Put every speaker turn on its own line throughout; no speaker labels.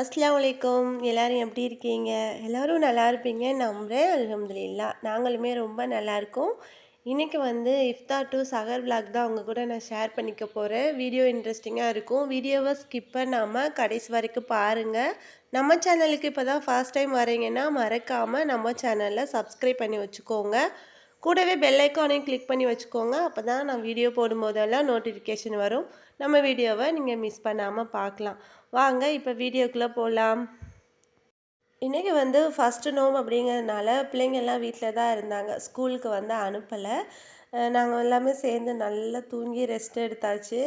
அஸ்ஸலாமு அலைக்கும். எல்லாரும் எப்படி இருக்கீங்க? எல்லாரும் நல்லா இருப்பீங்கன்னு நம்புறேன். அல்ஹம்துலில்லாஹ். நாங்களுமே ரொம்ப நல்லா இருக்கோம். இன்னைக்கு வந்து இஃப்தார் டூ சஹர் விளாக் தான் உங்க கூட நான் ஷேர் பண்ணிக்க போறேன். வீடியோ இன்ட்ரெஸ்டிங்கா இருக்கும். வீடியோவ ஸ்கிப் பண்ணாம கடைசி வரைக்கும் பாருங்க. நம்ம சேனலுக்கு இப்போ தான் ஃபர்ஸ்ட் டைம் வரீங்கன்னா, மறக்காம நம்ம சேனல சப்ஸ்கிரைப் பண்ணி வச்சுக்கோங்க. கூடவே பெல் ஐகானையும் கிளிக் பண்ணி வச்சுக்கோங்க. அப்பதான் நான் வீடியோ போடும்போதெல்லாம் நோட்டிஃபிகேஷன் வரும். நம்ம வீடியோவ நீங்க மிஸ் பண்ணாம பார்க்கலாம். வாங்க இப்ப வீடியோக்குள்ள போலாம். இன்னைக்கு வந்து ஃபர்ஸ்ட் நோம்பு அப்படிங்கிறதுனால பிள்ளைங்கள்லாம் வீட்ல தான் இருந்தாங்க. ஸ்கூலுக்கு வந்து அனுப்பல. நாங்க எல்லாமே சேர்ந்து நல்லா தூங்கி ரெஸ்ட் எடுத்தாச்சு.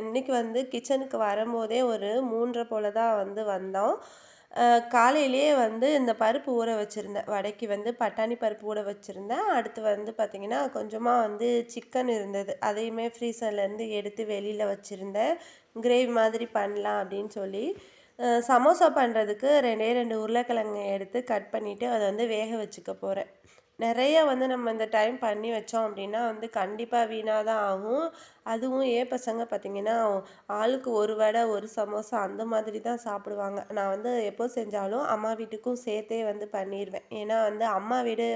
இன்னைக்கு வந்து கிச்சனுக்கு வரும்போதே ஒரு 3:30 போல தான் வந்து வந்தோம். அ காலையிலேயே வந்து இந்த பருப்பு ஊற வச்சிருந்தேன். வடைக்கு வந்து பட்டாணி பருப்பு ஊற வச்சிருந்தேன். அடுத்து வந்து பார்த்தீங்கன்னா, கொஞ்சமா வந்து சிக்கன் இருந்தது. அதையுமே ஃப்ரீசர்லேருந்து எடுத்து வெளியில வச்சிருந்தேன். கிரேவி மாதிரி பண்ணலாம் அப்படின்னு சொல்லி. சமோசா பண்ணுறதுக்கு 2டே 2 உருளைக்கிழங்கு எடுத்து கட் பண்ணிவிட்டு அதை வந்து வேக வச்சுக்க போகிறேன். நிறைய வந்து நம்ம இந்த டைம் பண்ணி வச்சோம் அப்படின்னா வந்து கண்டிப்பாக வீணாக தான் ஆகும். அதுவும் பசங்க பார்த்தீங்கன்னா, ஆளுக்கு ஒரு வடை, ஒரு சமோசா அந்த மாதிரி தான் சாப்பிடுவாங்க. நான் வந்து எப்போ செஞ்சாலும் அம்மா வீட்டுக்கும் சேர்த்தே வந்து பண்ணிருவேன். ஏன்னா வந்து அம்மா வீடு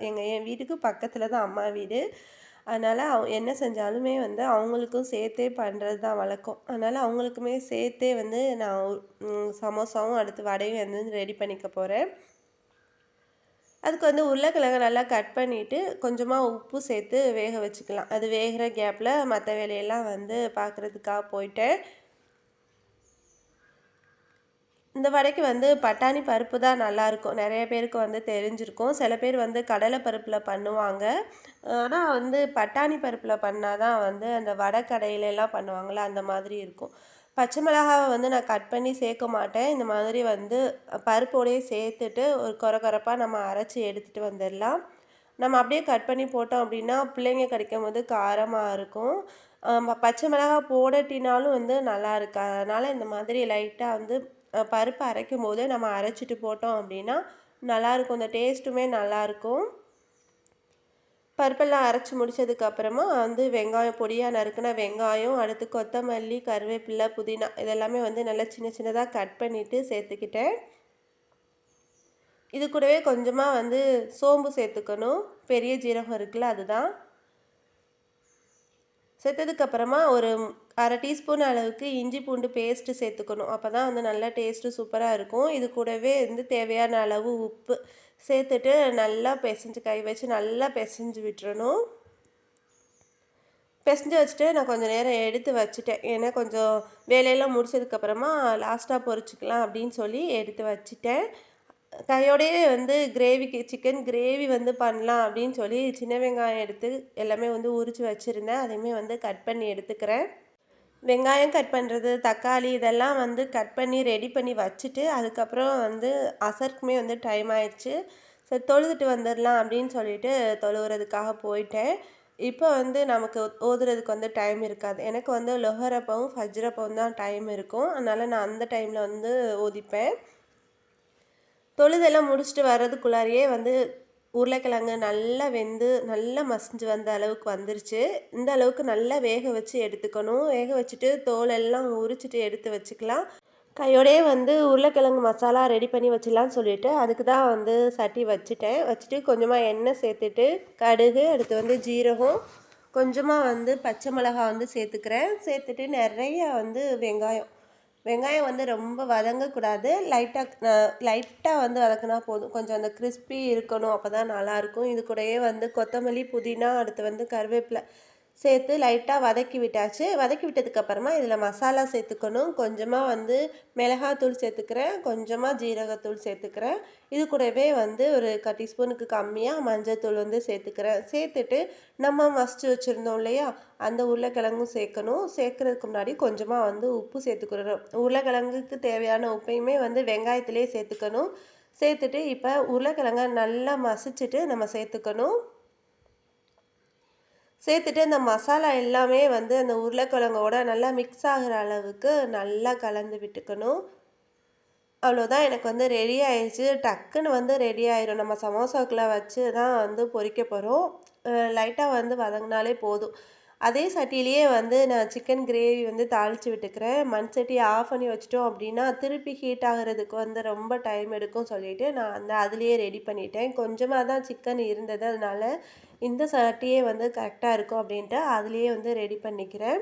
என் வீட்டுக்கு பக்கத்துல தான் அம்மா வீடு. அதனால என்ன செஞ்சாலுமே வந்து அவங்களுக்கும் சேர்த்தே பண்றது தான் வழக்கம். அதனால அவங்களுக்குமே சேர்த்தே வந்து நான் சமோசாவும் அடுத்து வடையும் வந்து ரெடி பண்ணிக்க போறேன். அதுக்கு வந்து உருளைக்கிழங்க நல்லா கட் பண்ணிட்டு, கொஞ்சமா உப்பு சேர்த்து வேக வச்சுக்கலாம். அது வேகுற கேப்ல மத்த வேலையெல்லாம் வந்து பார்க்குறதுக்காக போயிட்டேன். இந்த வடைக்கு வந்து பட்டாணி பருப்பு தான் நல்லாயிருக்கும். நெறைய பேருக்கு வந்து தெரிஞ்சிருக்கும். சில பேர் வந்து கடலை பருப்புல பண்ணுவாங்க. ஆனா வந்து பட்டாணி பருப்புல பண்ணா தான் வந்து அந்த வடை கடையிலலாம் பண்ணுவாங்கல்ல, அந்த மாதிரி இருக்கும். பச்சை மிளகாவ வந்து நான் கட் பண்ணி சேர்க்க மாட்டேன். இந்த மாதிரி வந்து பருப்போடயே சேர்த்துட்டு ஒரு கொரகொரப்பா நம்ம அரைச்சு எடுத்துட்டு வந்துரலாம். நம்ம அப்படியே கட் பண்ணி போட்டோம் அப்படின்னா, பிள்ளைங்க கடிக்கும்போது காரமா இருக்கும். பச்சை மிளகா போடாட்டினாலும் வந்து நல்லா இருக்காது. அதனால இந்த மாதிரி லைட்டா வந்து பருப்பு அரைக்கும்போது நம்ம அரைச்சிட்டு போட்டோம் அப்படின்னா, நல்லாயிருக்கும். அந்த டேஸ்ட்டுமே நல்லாயிருக்கும். பருப்பெல்லாம் அரைச்சு முடிச்சதுக்கு அப்புறமா வந்து வெங்காயம் பொடியா நறுக்குன வெங்காயம், அடுத்து கொத்தமல்லி, கருவேப்பிலை, புதினா இதெல்லாமே வந்து நல்லா சின்ன சின்னதா கட் பண்ணிட்டு சேர்த்துக்கிட்டேன். இது கூடவே கொஞ்சமா வந்து சோம்பு சேர்த்துக்கணும். பெரிய ஜீரகம் இருக்குல்ல அதுதான். சேர்த்ததுக்கு அப்புறமா ஒரு 1/2 டீஸ்பூன் அளவுக்கு இஞ்சி பூண்டு பேஸ்ட்டு சேர்த்துக்கணும். அப்பதான் வந்து நல்லா டேஸ்ட்டு சூப்பரா இருக்கும். இது கூடவே வந்து தேவையான அளவு உப்பு சேர்த்துட்டு நல்லா பெசஞ்சு கை வச்சு நல்லா பெசஞ்சு விட்டுறணும். பெசஞ்சு வச்சுட்டு நான் கொஞ்சம் நேரம் எடுத்து வச்சுட்டேன். ஏன்னா கொஞ்சம் வேலையெல்லாம் முடிச்சதுக்கப்புறமா லாஸ்ட்டாக பொரிச்சுக்கலாம் அப்படின்னு சொல்லி எடுத்து வச்சுட்டேன். கையோடையே வந்து சிக்கன் கிரேவி வந்து பண்ணலாம் அப்படின்னு சொல்லி சின்ன வெங்காயம் எடுத்து எல்லாமே வந்து உரித்து வச்சுருந்தேன். அதையுமே வந்து கட் பண்ணி எடுத்துக்கிறேன். வெங்காயம் கட் பண்ணுறது, தக்காளி இதெல்லாம் வந்து கட் பண்ணி ரெடி பண்ணி வச்சுட்டு, அதுக்கப்புறம் வந்து அசருக்குமே வந்து டைம் ஆயிடுச்சு. சரி தொழுதுட்டு வந்துடலாம் அப்படின்னு சொல்லிட்டு தொழுவுறதுக்காக போயிட்டேன். இப்போ வந்து நமக்கு ஓதுறதுக்கு வந்து டைம் இருக்காது. எனக்கு வந்து லொஹர் அப்பவும், ஃபஜ்ர் அப்பவும் தான் டைம் இருக்கும். அதனால நான் அந்த டைமில் வந்து ஓதிப்பேன். தொழுதெல்லாம் முடிச்சுட்டு வர்றதுக்குள்ளாரையே வந்து உருளைக்கிழங்கு நல்லா வெந்து, நல்லா மசிஞ்சு வந்த அளவுக்கு வந்துருச்சு. இந்த அளவுக்கு நல்லா வேக வச்சு எடுத்துக்கணும். வேக வச்சுட்டு தோலெல்லாம் உரிச்சுட்டு எடுத்து வச்சுக்கலாம். கையோடையே வந்து உருளைக்கிழங்கு மசாலா ரெடி பண்ணி வச்சிடலான்னு சொல்லிட்டு, அதுக்கு தான் வந்து சட்டி வச்சுட்டேன். வச்சுட்டு கொஞ்சமாக எண்ணெய் சேர்த்துட்டு, கடுகு, அடுத்து வந்து ஜீரகம், கொஞ்சமாக வந்து பச்சை மிளகாய் வந்து சேர்த்துக்கிறேன். சேர்த்துட்டு நிறைய வந்து வெங்காயம் வெங்காயம் வந்து ரொம்ப வதங்கக்கூடாது. லைட்டா வந்து வதக்குனா போதும். கொஞ்சம் அந்த கிறிஸ்பி இருக்கணும். அப்போ தான் நல்லாயிருக்கும். இது கூடயே வந்து கொத்தமல்லி, புதினா, அடுத்து வந்து கருவேப்பிலை சேர்த்து லைட்டா வதக்கி விட்டாச்சு. வதக்கி விட்டதுக்கப்புறமா இதில் மசாலா சேர்த்துக்கணும். கொஞ்சமாக வந்து மிளகாத்தூள் சேர்த்துக்கிறேன். கொஞ்சமாக ஜீரகத்தூள் சேர்த்துக்கிறேன். இது கூடவே வந்து ஒரு 1 டீஸ்பூனுக்கு கம்மியாக மஞ்சள்தூள் வந்து சேர்த்துக்கிறேன். சேர்த்துட்டு நம்ம மசிச்சு வச்சுருந்தோம் இல்லையா, அந்த உருளைக்கிழங்கும் சேர்க்கணும். சேர்க்கறதுக்கு முன்னாடி கொஞ்சமாக வந்து உப்பு சேர்த்துக்கிறணும். உருளைக்கிழங்குக்கு தேவையான உப்பையுமே வந்து வெங்காயத்திலே சேர்த்துக்கணும். சேர்த்துட்டு இப்போ உருளைக்கிழங்க நல்லா மசிச்சுட்டு நம்ம சேர்த்துக்கணும். சேர்த்துட்டு இந்த மசாலா எல்லாமே வந்து அந்த உருளைக்கிழங்கோட நல்லா மிக்ஸ் ஆகிற அளவுக்கு நல்லா கலந்து விட்டுக்கணும். அவ்வளோதான், எனக்கு வந்து ரெடி ஆயிடுச்சு. டக்குன்னு வந்து ரெடி ஆயிரும். நம்ம சமோசாக்குள்ள வச்சு தான் வந்து பொரிக்க போகிறோம். லைட்டாக வந்து வதங்கினாலே போதும். அதே சட்டியிலேயே வந்து நான் சிக்கன் கிரேவி வந்து தாளித்து விட்டுக்கிறேன். மண் சட்டியை ஆஃப் பண்ணி வச்சுட்டோம் அப்படின்னா திருப்பி ஹீட் ஆகிறதுக்கு வந்து ரொம்ப டைம் எடுக்கும் சொல்லிட்டு நான் வந்து அதுலேயே ரெடி பண்ணிட்டேன். கொஞ்சமாக தான் சிக்கன் இருந்தது, அதனால இந்த சட்டியே வந்து கரெக்டாக இருக்கும் அப்படின்ட்டு அதுலேயே வந்து ரெடி பண்ணிக்கிறேன்.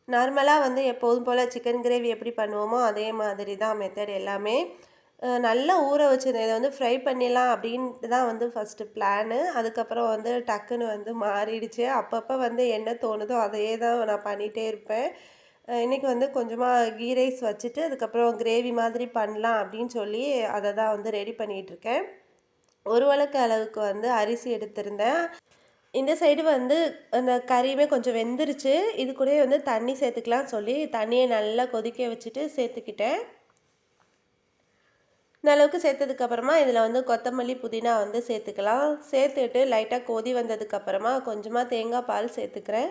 நார்மலாக வந்து எப்போதும் போல் சிக்கன் கிரேவி எப்படி பண்ணுவோமோ அதே மாதிரி தான் மெத்தட் எல்லாமே. நல்லா ஊற வச்சிருந்தேன். இதை வந்து ஃப்ரை பண்ணிடலாம் அப்படின்ட்டு தான் வந்து ஃபஸ்ட்டு பிளானு. அதுக்கப்புறம் வந்து டக்குன்னு வந்து மாறிடுச்சு. அப்பப்போ வந்து என்ன தோணுதோ அதையே தான் நான் பண்ணிகிட்டே இருப்பேன். இன்றைக்கி வந்து கொஞ்சமாக கீ ரைஸ் வச்சுட்டு அதுக்கப்புறம் கிரேவி மாதிரி பண்ணலாம் அப்படின்னு சொல்லி அதை தான் வந்து ரெடி பண்ணிகிட்ருக்கேன். ஒரு வழக்கு அளவுக்கு வந்து அரிசி எடுத்திருந்தேன். இந்த சைடு வந்து அந்த கறியுமே கொஞ்சம் வெந்துருச்சு. இது கூடயே வந்து தண்ணி சேர்த்துக்கலாம்னு சொல்லி தண்ணியை நல்லா கொதிக்க வச்சுட்டு சேர்த்துக்கிட்டேன். இந்த அளவுக்கு சேர்த்ததுக்கப்புறமா இதில் வந்து கொத்தமல்லி, புதினா வந்து சேர்த்துக்கலாம். சேர்த்துட்டு லைட்டாக கொதி வந்ததுக்கப்புறமா கொஞ்சமாக தேங்காய் பால் சேர்த்துக்கிறேன்.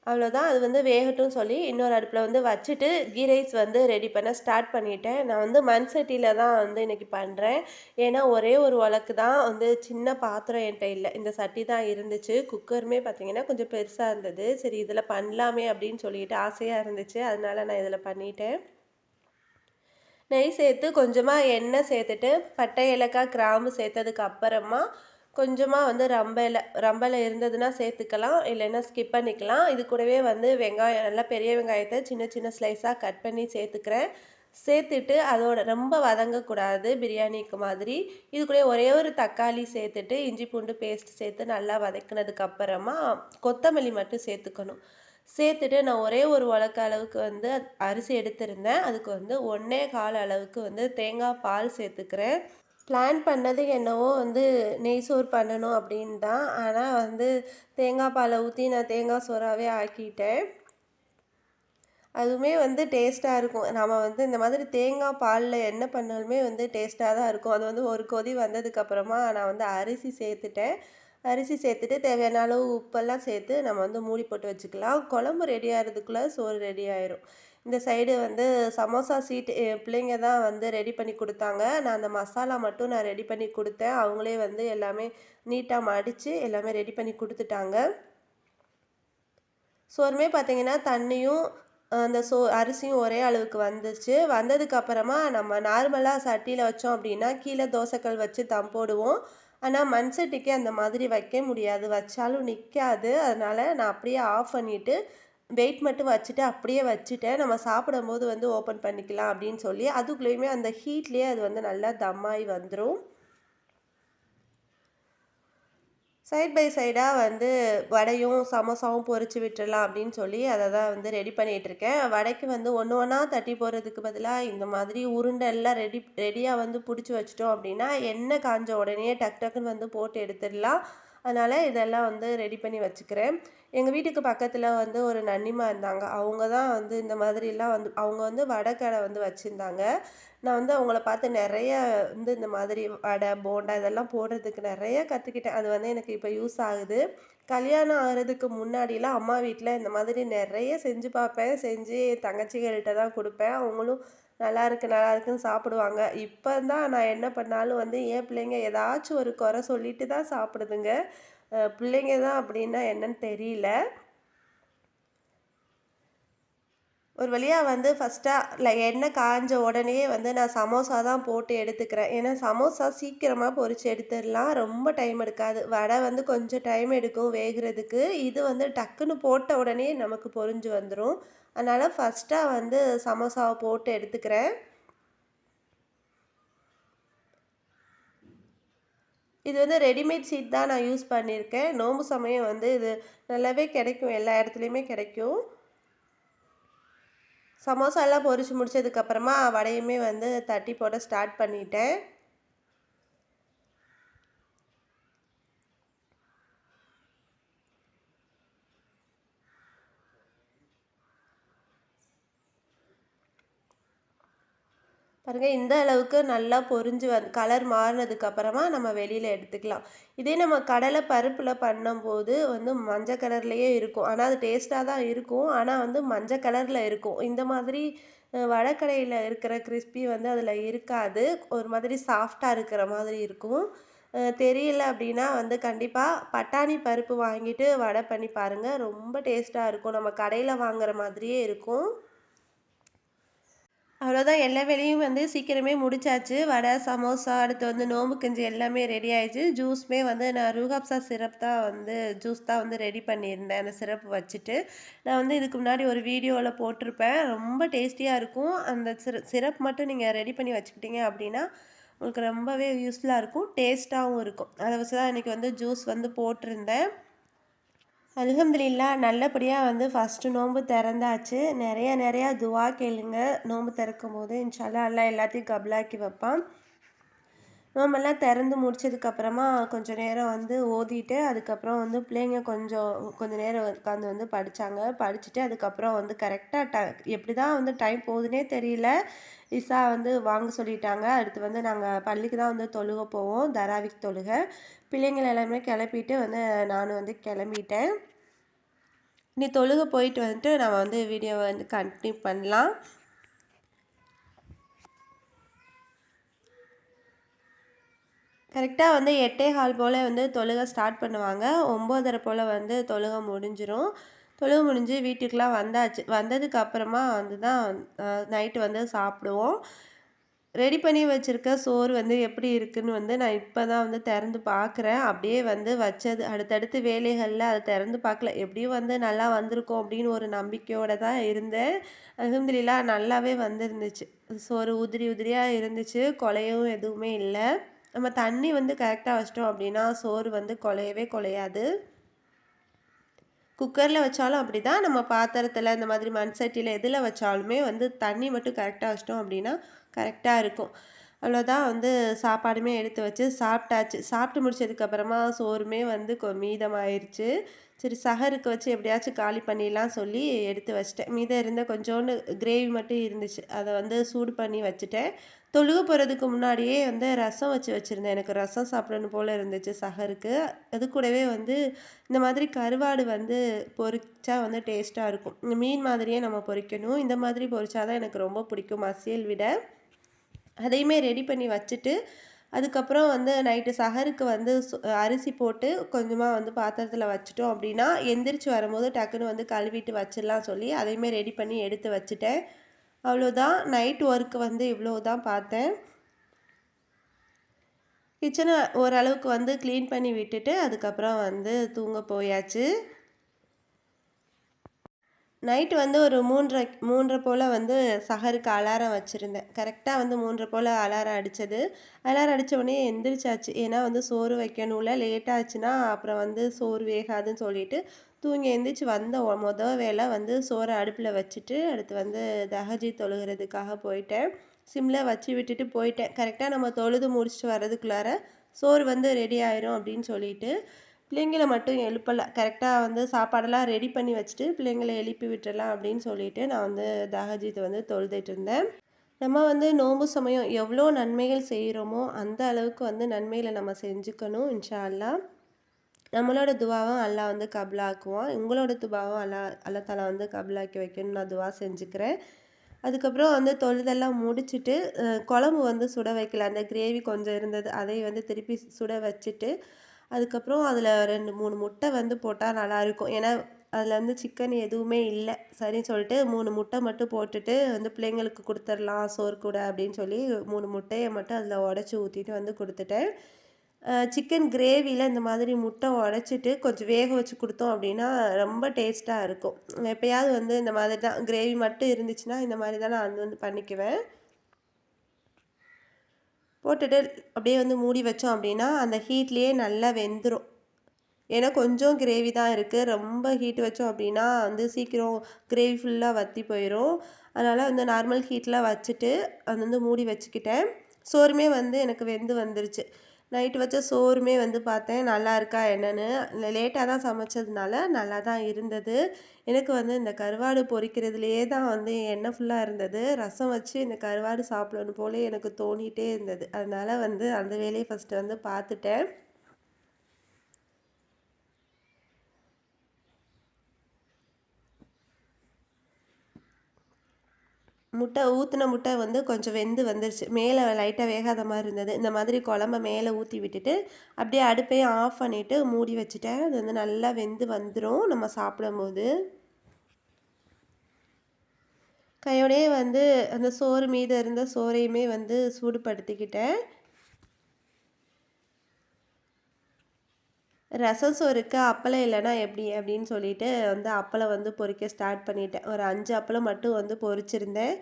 அவ்வளோதான். அது வந்து வேகட்டும்னு சொல்லி இன்னொரு அடுப்பில் வந்து வச்சுட்டு கீ ரைஸ் வந்து ரெடி பண்ண ஸ்டார்ட் பண்ணிட்டேன். நான் வந்து மண் சட்டியில் தான் வந்து இன்றைக்கி பண்ணுறேன். ஏன்னா ஒரே ஒரு உலக்கு தான் வந்து சின்ன பாத்திரம் என்கிட்ட இல்லை. இந்த சட்டி தான் இருந்துச்சு. குக்கருமே பார்த்திங்கன்னா கொஞ்சம் பெருசாக இருந்தது. சரி இதில் பண்ணலாமே அப்படின்னு சொல்லிட்டு ஆசையாக இருந்துச்சு. அதனால நான் இதில் பண்ணிட்டேன். நெய் சேர்த்து கொஞ்சமாக எண்ணெய் சேர்த்துட்டு பட்டை, ஏலக்காய், கிராம்பு சேர்த்ததுக்கு அப்புறமா கொஞ்சமாக வந்து ரம்பலை இருந்ததுன்னா சேர்த்துக்கலாம், இல்லைன்னா ஸ்கிப் பண்ணிக்கலாம். இது கூடவே வந்து வெங்காயம், நல்லா பெரிய வெங்காயத்தை சின்ன சின்ன ஸ்லைஸாக கட் பண்ணி சேர்த்துக்கிறேன். சேர்த்துட்டு அதோட ரொம்ப வதங்கக்கூடாது பிரியாணிக்கு மாதிரி. இது கூட ஒரே ஒரு தக்காளி சேர்த்துட்டு இஞ்சி பூண்டு பேஸ்ட் சேர்த்து நல்லா வதக்கினதுக்கப்புறமா கொத்தமல்லி மட்டும் சேர்த்துக்கணும். சேர்த்துட்டு நான் ஒரே ஒரு உலக்கு அளவுக்கு வந்து அரிசி எடுத்திருந்தேன். அதுக்கு வந்து 1 1/4 அளவுக்கு வந்து தேங்காய் பால் சேர்த்துக்கிறேன். பிளான் பண்ணது என்னவோ வந்து நெய் சோறு பண்ணணும் அப்படின்னு தான். ஆனால் வந்து தேங்காய் பாலை ஊற்றி நான் தேங்காய் சோறாவே ஆக்கிட்டேன். அதுவுமே வந்து டேஸ்ட்டாக இருக்கும். நம்ம வந்து இந்த மாதிரி தேங்காய் பாலில் என்ன பண்ணாலுமே வந்து டேஸ்ட்டாக தான் இருக்கும். அது வந்து ஒரு கொதி வந்ததுக்கப்புறமா நான் வந்து அரிசி சேர்த்துட்டேன். அரிசி சேர்த்துட்டு தேவையான அளவு உப்பெல்லாம் சேர்த்து நம்ம வந்து மூடி போட்டு வச்சுக்கலாம். குழம்பு ரெடி ஆகிறதுக்குள்ளே சோறு ரெடி ஆயிரும். இந்த சைடு வந்து சமோசா சீட் என் பிள்ளைங்க தான் வந்து ரெடி பண்ணி கொடுத்தாங்க. நான் அந்த மசாலா மட்டும் நான் ரெடி பண்ணி கொடுத்தேன். அவங்களே வந்து எல்லாமே நீட்டாக மடித்து எல்லாமே ரெடி பண்ணி கொடுத்துட்டாங்க. சோறுமே பார்த்திங்கன்னா தண்ணியும் அந்த அரிசியும் ஒரே அளவுக்கு வந்துச்சு. வந்ததுக்கப்புறமா நம்ம நார்மலாக சட்டியில் வச்சோம் அப்படின்னா கீழே தோசைக்கல் வச்சு தம் போடுவோம். ஆனால் மண் சட்டிக்கு அந்த மாதிரி வைக்க முடியாது. வச்சாலும் நிற்காது. அதனால் நான் அப்படியே ஆஃப் பண்ணிவிட்டு வெயிட் மட்டும் வச்சுட்டு அப்படியே வச்சுட்டேன். நம்ம சாப்பிடும்போது வந்து ஓப்பன் பண்ணிக்கலாம் அப்படின்னு சொல்லி அதுக்குள்ளேயுமே அந்த ஹீட்லேயே அது வந்து நல்லா தம்மாகி வந்துடும். சைட் பை சைடாக வந்து வடையும் சமோசாவும் பொரிச்சு விட்டுறலாம் அப்படின்னு சொல்லி அதை தான் வந்து ரெடி பண்ணிகிட்ருக்கேன். வடைக்கு வந்து ஒன்று ஒன்றா தட்டி போடுறதுக்கு பதிலாக இந்த மாதிரி உருண்டை எல்லாம் ரெடியாக வந்து பிடிச்சி வச்சிட்டோம் அப்படின்னா எண்ணெய் காஞ்ச உடனே டக் டக்குன்னு வந்து போட்டு எடுத்துடலாம். அதனால் இதெல்லாம் வந்து ரெடி பண்ணி வச்சுக்கிறேன். எங்கள் வீட்டுக்கு பக்கத்தில் வந்து ஒரு நன்னிமா இருந்தாங்க. அவங்க தான் வந்து இந்த மாதிரிலாம் வந்து அவங்க வந்து வடை கடை வந்து வச்சுருந்தாங்க. நான் வந்து அவங்கள பார்த்து நிறைய வந்து இந்த மாதிரி வடை, போண்டா இதெல்லாம் போடுறதுக்கு நிறைய கற்றுக்கிட்டேன். அது வந்து எனக்கு இப்போ யூஸ் ஆகுது. கல்யாணம் ஆகிறதுக்கு முன்னாடிலாம் அம்மா வீட்டில் இந்த மாதிரி நிறைய செஞ்சு பார்ப்பேன். செஞ்சு என் தங்கச்சிகள்கிட்ட தான் கொடுப்பேன். அவங்களும் நல்லாயிருக்கு நல்லாயிருக்குன்னு சாப்பிடுவாங்க. இப்போ தான் நான் என்ன பண்ணாலும் வந்து என் பிள்ளைங்க ஏதாச்சும் ஒரு குறை சொல்லிட்டு தான் சாப்பிடுதுங்க. பிள்ளைங்க தான் அப்படின்னா என்னன்னு தெரியல. ஒரு வழியாக வந்து ஃபஸ்ட்டாக எண்ணெய் காஞ்ச உடனேயே வந்து நான் சமோசா தான் போட்டு எடுத்துக்கிறேன். ஏன்னா சமோசா சீக்கிரமாக பொரிச்சு எடுத்துடலாம். ரொம்ப டைம் எடுக்காது. வடை வந்து கொஞ்சம் டைம் எடுக்கும் வேகிறதுக்கு. இது வந்து டக்குன்னு போட்ட உடனே நமக்கு பொரிஞ்சு வந்துடும். அதனால் ஃபஸ்ட்டாக வந்து சமோசாவை போட்டு எடுத்துக்கிறேன். இது வந்து ரெடிமேட் சீட் தான் நான் யூஸ் பண்ணியிருக்கேன். நோம்பு சமயம் வந்து இது நல்லாவே கிடைக்கும். எல்லா இடத்துலையுமே கிடைக்கும். சமோசாலாம் பொரிச்சு முடிச்சதுக்கப்புறமா வடையுமே வந்து தட்டி போட ஸ்டார்ட் பண்ணிட்டேன். பாருங்க இந்த அளவுக்கு நல்லா பொரிஞ்சு கலர் மாறினதுக்கு அப்புறமா நம்ம வெளியில் எடுத்துக்கலாம். இதே நம்ம கடலை பருப்பில் பண்ணும்போது வந்து மஞ்சள் கலர்லேயே இருக்கும். ஆனால் அது டேஸ்ட்டாக தான் இருக்கும். ஆனால் வந்து மஞ்சள் கலரில் இருக்கும். இந்த மாதிரி வடக்கடையில் இருக்கிற கிறிஸ்பி வந்து அதில் இருக்காது. ஒரு மாதிரி சாஃப்டாக இருக்கிற மாதிரி இருக்கும். தெரியல அப்படின்னா வந்து கண்டிப்பாக பட்டாணி பருப்பு வாங்கிட்டு வடை பண்ணி பாருங்கள். ரொம்ப டேஸ்ட்டாக இருக்கும். நம்ம கடையில் வாங்குற மாதிரியே இருக்கும். அவ்வளோதான் எல்லா வேலையும் வந்து சீக்கிரமே முடிச்சாச்சு. வடை, சமோசா, அடுத்து வந்து நோம்பு கஞ்சி எல்லாமே ரெடி ஆயிடுச்சு. ஜூஸுமே வந்து நான் ரூஹப்ஸா சிரப் தான் வந்து ஜூஸ் தான் வந்து ரெடி பண்ணியிருந்தேன். அந்த சிரப் வச்சுட்டு. நான் வந்து இதுக்கு முன்னாடி ஒரு வீடியோவில் போட்டிருப்பேன். ரொம்ப டேஸ்டியாக இருக்கும். அந்த சிரப் மட்டும் நீங்கள் ரெடி பண்ணி வச்சுக்கிட்டீங்க அப்படின்னா, உங்களுக்கு ரொம்பவே யூஸ்ஃபுல்லாக இருக்கும். டேஸ்ட்டாகவும் இருக்கும். அதை வச்சு தான் இன்றைக்கி வந்து ஜூஸ் வந்து போட்டிருந்தேன். அல்ஹம்துலில்லாஹ் நல்லபடியாக வந்து ஃபஸ்ட்டு நோன்பு திறந்தாச்சு. நிறையா துவா கேளுங்க. நோன்பு திறக்கும்போது இன்ஷா அல்லாஹ் எல்லாத்தையும் கபுலாக்கி வைப்பான். நோம்பெல்லாம் திறந்து முடிச்சதுக்கப்புறமா கொஞ்சம் நேரம் வந்து ஓதிட்டு, அதுக்கப்புறம் வந்து பிள்ளைங்க கொஞ்சம் நேரம் உட்காந்து வந்து படித்தாங்க. படிச்சுட்டு அதுக்கப்புறம் வந்து கரெக்டாக எப்படி தான் வந்து டைம் போகுதுன்னே தெரியல. இசா வந்து வாங்க சொல்லிட்டாங்க. அடுத்து வந்து நாங்கள் பள்ளிக்கு தான் வந்து தொழுக போவோம். தராவிக் தொழுக. பிள்ளைங்கள எல்லாமே கிளப்பிட்டு வந்து நானும் வந்து கிளம்பிட்டேன். இனி தொழுக போயிட்டு வந்துட்டு நம்ம வந்து வீடியோவை வந்து கண்டினியூ பண்ணலாம். கரெக்டாக வந்து 8:15 போல் வந்து தொழுகை ஸ்டார்ட் பண்ணுவாங்க. 9:30 போல் வந்து தொழுகை முடிஞ்சிரும். தொழுகை முடிஞ்சு வீட்டுக்கெலாம் வந்தாச்சு. வந்ததுக்கு அப்புறமா வந்து தான் நைட்டு வந்து சாப்பிடுவோம். ரெடி பண்ணி வச்சுருக்க சோறு வந்து எப்படி இருக்குதுன்னு வந்து நான் இப்போ தான் வந்து திறந்து பார்க்குறேன். அப்படியே வந்து வச்சது அடுத்தடுத்து வேலைகளில் அதை திறந்து பார்க்கல. எப்படியும் வந்து நல்லா வந்திருக்கும் அப்படின்னு ஒரு நம்பிக்கையோடு தான் இருந்தேன். அல்ஹம்துலில்லாஹ் நல்லாவே வந்துருந்துச்சு. சோறு உதிரி உதிரியாக இருந்துச்சு. குழையவும் எதுவுமே இல்லை. நம்ம தண்ணி வந்து கரெக்டாக வச்சிட்டோம் அப்படின்னா சோறு வந்து குழையவே குழையாது. குக்கரில் வச்சாலும் அப்படி தான். நம்ம பாத்திரத்தில் இந்த மாதிரி மண் சட்டியில் எதில் வச்சாலுமே வந்து தண்ணி மட்டும் கரெக்டாக வச்சிட்டோம் அப்படின்னா கரெக்டாக இருக்கும். அவ்வளோதான் வந்து சாப்பாடுமே எடுத்து வச்சு சாப்பிட்டாச்சு. சாப்பிட்டு முடிச்சதுக்கப்புறமா சோறுமே வந்து மீதமாயிருச்சு. சரி சஹருக்கு வச்சு எப்படியாச்சும் காலி பண்ணிடலாம் சொல்லி எடுத்து வச்சிட்டேன். மீதம் இருந்த கொஞ்சோண்டு கிரேவி மட்டும் இருந்துச்சு. அதை வந்து சூடு பண்ணி வச்சுட்டேன். தொழுக போகிறதுக்கு முன்னாடியே வந்து ரசம் வச்சுருந்தேன். எனக்கு ரசம் சாப்பிடணும் போல் இருந்துச்சு சஹருக்கு. அது கூடவே வந்து இந்த மாதிரி கருவாடு வந்து பொரிச்சா வந்து டேஸ்ட்டாக இருக்கும். இந்த மீன் மாதிரியே நம்ம பொரிக்கணும். இந்த மாதிரி பொரிச்சா தான் எனக்கு ரொம்ப பிடிக்கும் மசியல் விட. அதையுமே ரெடி பண்ணி வச்சுட்டு, அதுக்கப்புறம் வந்து நைட்டு சஹருக்கு வந்து அரிசி போட்டு கொஞ்சமாக வந்து பாத்திரத்தில் வச்சுட்டோம் அப்படின்னா, எந்திரிச்சு வரும்போது டக்குன்னு வந்து கழுவிட்டு வச்சிடலாம் சொல்லி அதையுமே ரெடி பண்ணி எடுத்து வச்சுட்டேன். அவ்வளோதான் நைட் ஒர்க் வந்து இவ்வளோ தான் பார்த்தேன். கிச்சனை ஓரளவுக்கு வந்து க்ளீன் பண்ணி விட்டுட்டு, அதுக்கப்புறம் வந்து தூங்க போயாச்சு. நைட்டு வந்து ஒரு 3:30 போல் வந்து சஹருக்கு அலாரம் வச்சுருந்தேன். கரெக்டாக வந்து 3:30 போல் அலாரம் அடித்தது. அலாரம் அடித்த உடனே எந்திரிச்சாச்சு. ஏன்னா வந்து சோறு வைக்கணும்ல, லேட் ஆச்சுன்னா அப்புறம் வந்து சோறு வேகாதுன்னு சொல்லிட்டு தூங்கி எந்திரிச்சு வந்த வேலை வந்து சோறை அடுப்பில் வச்சுட்டு அடுத்து வந்து தஹஜி தொழுகிறதுக்காக போயிட்டேன். சிம்மில் வச்சு விட்டுட்டு போயிட்டேன். கரெக்டாக நம்ம தொழுது முடிச்சுட்டு வர்றதுக்குள்ளார சோறு வந்து ரெடி ஆயிரும் அப்படின்னு சொல்லிட்டு பிள்ளைங்கள மட்டும் எழுப்பலை. கரெக்டாக வந்து சாப்பாடெல்லாம் ரெடி பண்ணி வச்சுட்டு பிள்ளைங்கள எழுப்பி விட்டுறலாம் அப்படின்னு சொல்லிட்டு நான் வந்து தஹஜீத் வந்து தொழுதுட்டு இருந்தேன். நம்ம வந்து நோன்பு சமயம் எவ்வளோ நன்மைகள் செய்கிறோமோ அந்த அளவுக்கு வந்து நன்மைகளை நம்ம செஞ்சுக்கணும் இன்ஷா அல்லாஹ். நம்மளோட துவாவும் அல்லாஹ் வந்து கபுலாக்குவான். உங்களோட துவாவும் அல்லா தாலா வந்து கபுலாக்கி வைக்கணும்னு நான் துவா செஞ்சுக்கிறேன். அதுக்கப்புறம் வந்து தொழுதெல்லாம் முடிச்சுட்டு குழம்பு வந்து சுட வைக்கல. அந்த கிரேவி கொஞ்சம் இருந்தது. அதை வந்து திருப்பி சுட வச்சுட்டு அதுக்கப்புறம் அதில் 2, 3 முட்டை வந்து போட்டால் நல்லாயிருக்கும். ஏன்னா அதில் வந்து சிக்கன் எதுவுமே இல்லை. சரின்னு சொல்லிட்டு 3 முட்டை மட்டும் போட்டுட்டு வந்து பிள்ளைங்களுக்கு கொடுத்துர்லாம் சோறு கூட அப்படின்னு சொல்லி 3 முட்டையை மட்டும் அதில் உடச்சி ஊற்றிட்டு வந்து கொடுத்துட்டேன். சிக்கன் கிரேவியில் இந்த மாதிரி முட்டை உடச்சிட்டு கொஞ்சம் வேக வச்சு கொடுத்தோம் அப்படின்னா ரொம்ப டேஸ்ட்டாக இருக்கும். எப்போயாவது வந்து இந்த மாதிரி தான் கிரேவி மட்டும் இருந்துச்சுன்னா இந்த மாதிரி தான் நான் வந்து பண்ணிக்குவேன். போட்டுட்டு அப்படியே வந்து மூடி வச்சோம் அப்படின்னா அந்த ஹீட்லேயே நல்லா வெந்துடும். ஏன்னா கொஞ்சம் கிரேவி தான் இருக்குது. ரொம்ப ஹீட் வச்சோம் அப்படின்னா வந்து சீக்கிரம் கிரேவி ஃபுல்லாக வற்றி போயிடும். அதனால் வந்து நார்மல் ஹீட்டில் வச்சுட்டு அது வந்து மூடி வச்சுக்கிட்டேன். சோறுமே வந்து எனக்கு வெந்து வந்துருச்சு. நைட்டு வச்ச சோறுமே வந்து பார்த்தேன் நல்லா இருக்கா என்னன்னு. லேட்டாக தான் சமைச்சதுனால நல்லா தான் இருந்தது. எனக்கு வந்து இந்த கருவாடு பொரிக்கிறதுலயே தான் வந்து எண்ணெய் ஃபுல்லா இருந்தது. ரசம் வச்சு இந்த கருவாடு சாப்பிடணும் போல எனக்கு தோணிட்டே இருந்தது. அதனால வந்து அந்த வேலைய ஃபர்ஸ்ட்டு வந்து பார்த்துட்டேன். ஊத்துன முட்டை வந்து கொஞ்சம் வெந்து வந்துருச்சு. மேலே லைட்டா வேகாத மாரி இருந்தது. இந்த மாதிரி குழம்ப மேலே ஊத்தி விட்டுட்டு, அப்படியே அடுப்பையும் ஆஃப் பண்ணிட்டு மூடி வச்சுட்டேன். அது வந்து நல்லா வெந்து வந்துரும் நம்ம சாப்பிடும்போது. கையோடயே வந்து அந்த சோறு மீதம் இருந்த சோறையுமே வந்து சூடுபடுத்திக்கிட்டேன். ரசம் சோறுக்கு அப்பளம் இல்லன்னா எப்படி? அப்படின்னு சொல்லிட்டு வந்து அப்பளம் வந்து பொரிக்க ஸ்டார்ட் பண்ணிட்டேன். ஒரு 5 அப்பளம் மட்டும் வந்து பொரிச்சிருந்தேன்.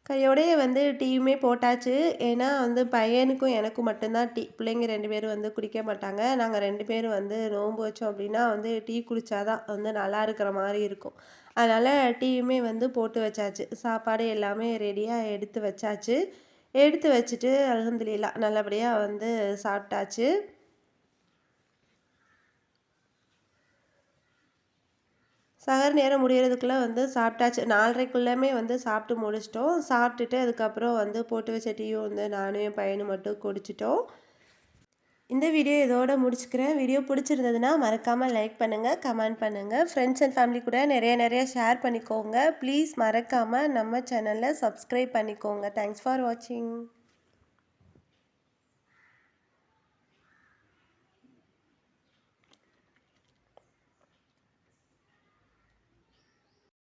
கையோடயே வந்து டீயுமே போட்டாச்சு. ஏன்னா வந்து பையனுக்கும் எனக்கும் மட்டும் தான் டீ. பிள்ளைங்க 2 பேரும் வந்து குடிக்க மாட்டாங்க. நாங்க 2 பேரும் வந்து நோன்பு வச்சோம் அப்படின்னா வந்து டீ குடிச்சா தான் வந்து நல்லா இருக்கிற மாரி இருக்கும். அதனால டீயுமே வந்து போட்டு வச்சாச்சு. சாப்பாடு எல்லாமே ரெடியா எடுத்து வச்சாச்சு. எடுத்து வச்சுட்டு அல்ஹம்துலில்லாஹ் நல்லபடியா வந்து சாப்பிட்டாச்சு. சகர் நேரம் முடியறதுக்குள்ள வந்து சாப்பிட்டாச்சு. 4:30க்குள்ளமே வந்து சாப்பிட்டு முடிச்சுட்டோம். சாப்பிட்டுட்டு அதுக்கப்புறம் வந்து போட்டு வச்ச டீயும் வந்து நானும் என் பையனும் மட்டும் குடிச்சிட்டோம். இந்த வீடியோ இதோட முடிச்சுக்கிறேன். வீடியோ பிடிச்சிருந்ததுன்னா மறக்காம லைக் பண்ணுங்க, கமெண்ட் பண்ணுங்க. ஃப்ரெண்ட்ஸ் அண்ட் ஃபேமிலி கூட நிறைய ஷேர் பண்ணிக்கோங்க. ப்ளீஸ் மறக்காம நம்ம சேனலை சப்ஸ்கிரைப் பண்ணிக்கோங்க. தேங்க்ஸ் ஃபார் வாட்சிங்.